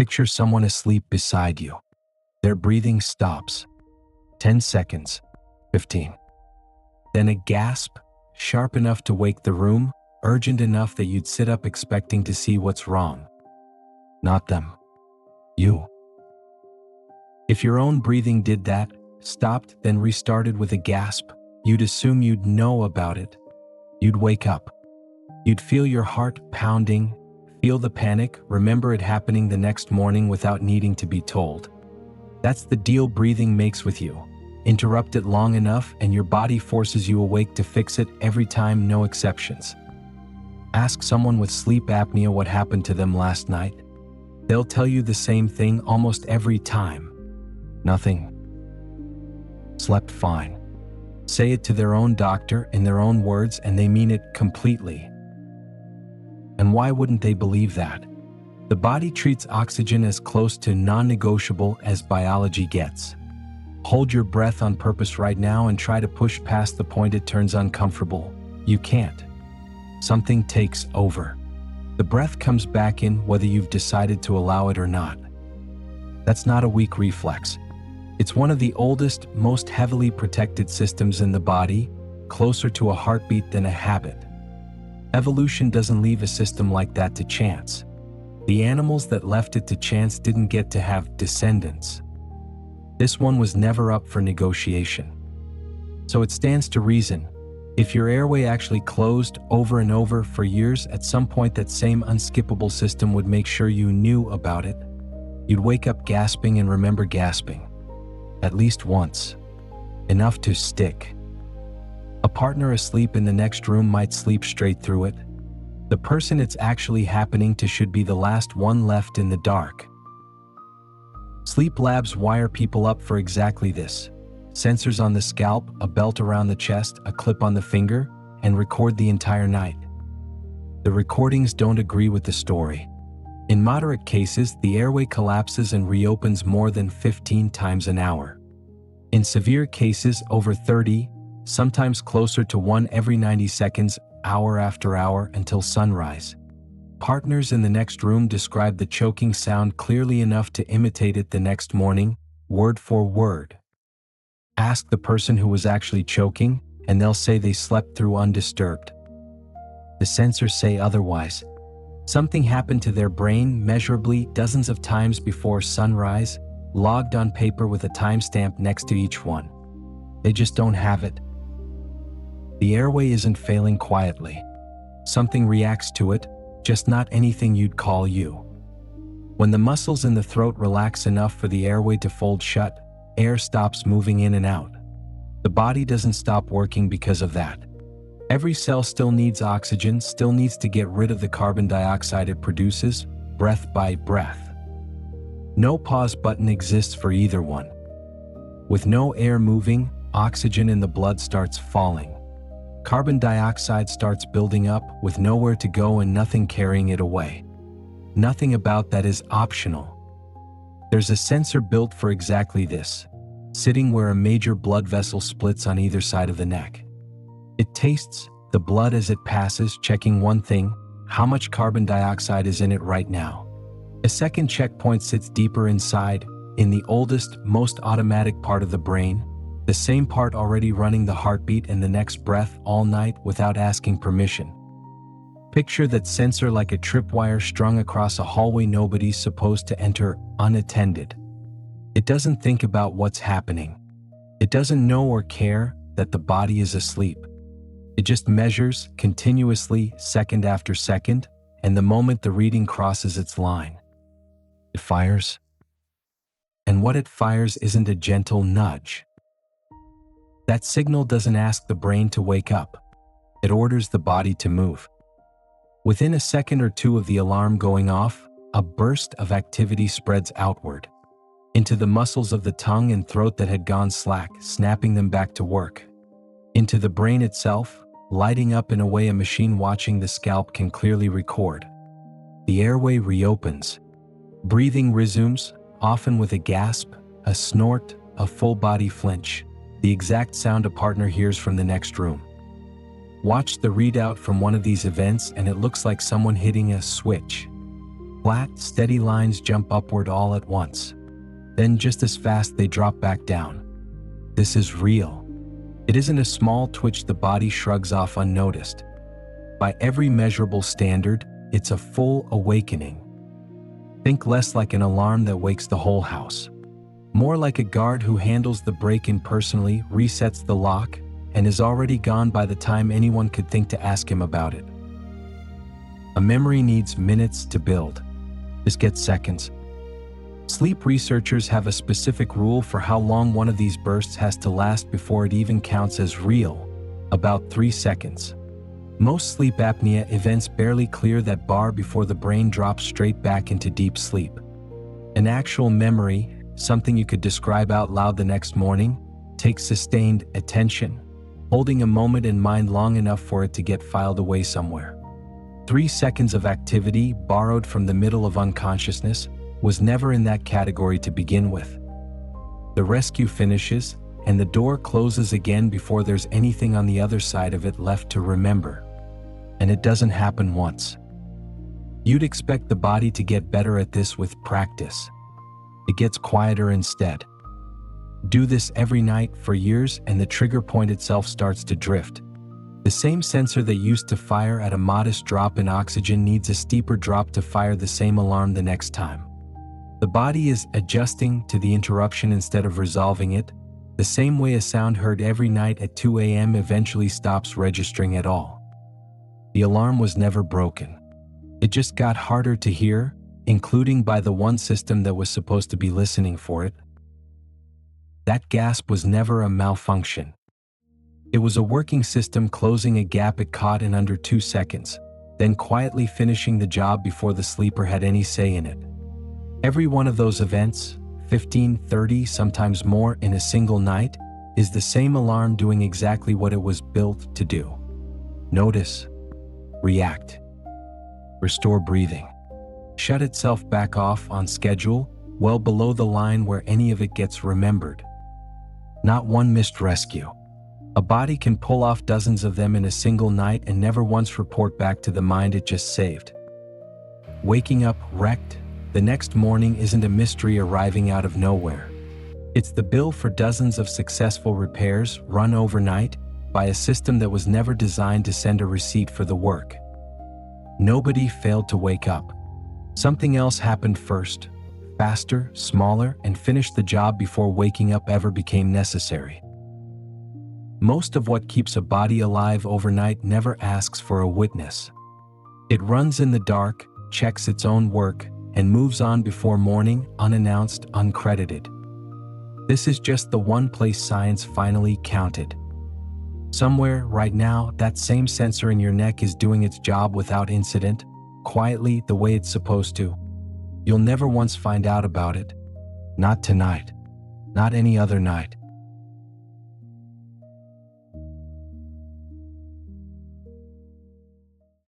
Picture someone asleep beside you. Their breathing stops. 10 seconds. 15. Then a gasp, sharp enough to wake the room, urgent enough that you'd sit up expecting to see what's wrong. Not them. You. If your own breathing did that, stopped, then restarted with a gasp, you'd assume you'd know about it. You'd wake up. You'd feel your heart pounding, feel the panic, remember it happening the next morning without needing to be told. That's the deal breathing makes with you. Interrupt it long enough and your body forces you awake to fix it every time, no exceptions. Ask someone with sleep apnea what happened to them last night. They'll tell you the same thing almost every time. Nothing. Slept fine. Say it to their own doctor in their own words and they mean it completely. And why wouldn't they believe that? The body treats oxygen as close to non-negotiable as biology gets. Hold your breath on purpose right now and try to push past the point it turns uncomfortable. You can't. Something takes over. The breath comes back in whether you've decided to allow it or not. That's not a weak reflex. It's one of the oldest, most heavily protected systems in the body, closer to a heartbeat than a habit. Evolution doesn't leave a system like that to chance. The animals that left it to chance didn't get to have descendants. This one was never up for negotiation. So it stands to reason, if your airway actually closed over and over for years, at some point that same unskippable system would make sure you knew about it. You'd wake up gasping and remember gasping. At least once. Enough to stick. A partner asleep in the next room might sleep straight through it. The person it's actually happening to should be the last one left in the dark. Sleep labs wire people up for exactly this. Sensors on the scalp, a belt around the chest, a clip on the finger, and record the entire night. The recordings don't agree with the story. In moderate cases, the airway collapses and reopens more than 15 times an hour. In severe cases, over 30, sometimes closer to 1 every 90 seconds, hour after hour until sunrise. Partners in the next room describe the choking sound clearly enough to imitate it the next morning, word for word. Ask the person who was actually choking, and they'll say they slept through undisturbed. The sensors say otherwise. Something happened to their brain measurably dozens of times before sunrise, logged on paper with a timestamp next to each one. They just don't have it. The airway isn't failing quietly. Something reacts to it, just not anything you'd call you. When the muscles in the throat relax enough for the airway to fold shut, air stops moving in and out. The body doesn't stop working because of that. Every cell still needs oxygen, still needs to get rid of the carbon dioxide it produces, breath by breath. No pause button exists for either one. With no air moving, oxygen in the blood starts falling. Carbon dioxide starts building up with nowhere to go and nothing carrying it away. Nothing about that is optional. There's a sensor built for exactly this, sitting where a major blood vessel splits on either side of the neck. It tastes the blood as it passes, checking one thing: how much carbon dioxide is in it right now. A second checkpoint sits deeper inside, in the oldest, most automatic part of the brain, the same part already running the heartbeat and the next breath all night without asking permission. Picture that sensor like a tripwire strung across a hallway nobody's supposed to enter unattended. It doesn't think about what's happening. It doesn't know or care that the body is asleep. It just measures continuously, second after second, and the moment the reading crosses its line, it fires. And what it fires isn't a gentle nudge. That signal doesn't ask the brain to wake up. It orders the body to move. Within a second or two of the alarm going off, a burst of activity spreads outward, into the muscles of the tongue and throat that had gone slack, snapping them back to work. Into the brain itself, lighting up in a way a machine watching the scalp can clearly record. The airway reopens. Breathing resumes, often with a gasp, a snort, a full-body flinch, the exact sound a partner hears from the next room. Watch the readout from one of these events and it looks like someone hitting a switch. Flat, steady lines jump upward all at once. Then just as fast they drop back down. This is real. It isn't a small twitch the body shrugs off unnoticed. By every measurable standard, it's a full awakening. Think less like an alarm that wakes the whole house. More like a guard who handles the break-in personally, resets the lock, and is already gone by the time anyone could think to ask him about it. A memory needs minutes to build. This gets seconds. Sleep researchers have a specific rule for how long one of these bursts has to last before it even counts as real: about 3 seconds. Most sleep apnea events barely clear that bar before the brain drops straight back into deep sleep. An actual memory, something you could describe out loud the next morning, takes sustained attention, holding a moment in mind long enough for it to get filed away somewhere. 3 seconds of activity, borrowed from the middle of unconsciousness, was never in that category to begin with. The rescue finishes, and the door closes again before there's anything on the other side of it left to remember. And it doesn't happen once. You'd expect the body to get better at this with practice. It gets quieter instead. Do this every night for years and the trigger point itself starts to drift. The same sensor that used to fire at a modest drop in oxygen needs a steeper drop to fire the same alarm the next time. The body is adjusting to the interruption instead of resolving it, the same way a sound heard every night at 2 a.m. eventually stops registering at all. The alarm was never broken. It just got harder to hear, including by the one system that was supposed to be listening for it. That gasp was never a malfunction. It was a working system closing a gap it caught in under 2 seconds, then quietly finishing the job before the sleeper had any say in it. Every one of those events, 15, 30, sometimes more in a single night, is the same alarm doing exactly what it was built to do. Notice, react, restore breathing, shut itself back off on schedule, well below the line where any of it gets remembered. Not one missed rescue. A body can pull off dozens of them in a single night and never once report back to the mind it just saved. Waking up wrecked the next morning isn't a mystery arriving out of nowhere. It's the bill for dozens of successful repairs run overnight by a system that was never designed to send a receipt for the work. Nobody failed to wake up. Something else happened first, faster, smaller, and finished the job before waking up ever became necessary. Most of what keeps a body alive overnight never asks for a witness. It runs in the dark, checks its own work, and moves on before morning, unannounced, uncredited. This is just the one place science finally counted. Somewhere, right now, that same sensor in your neck is doing its job without incident, quietly, the way it's supposed to. You'll never once find out about it. Not tonight. Not any other night.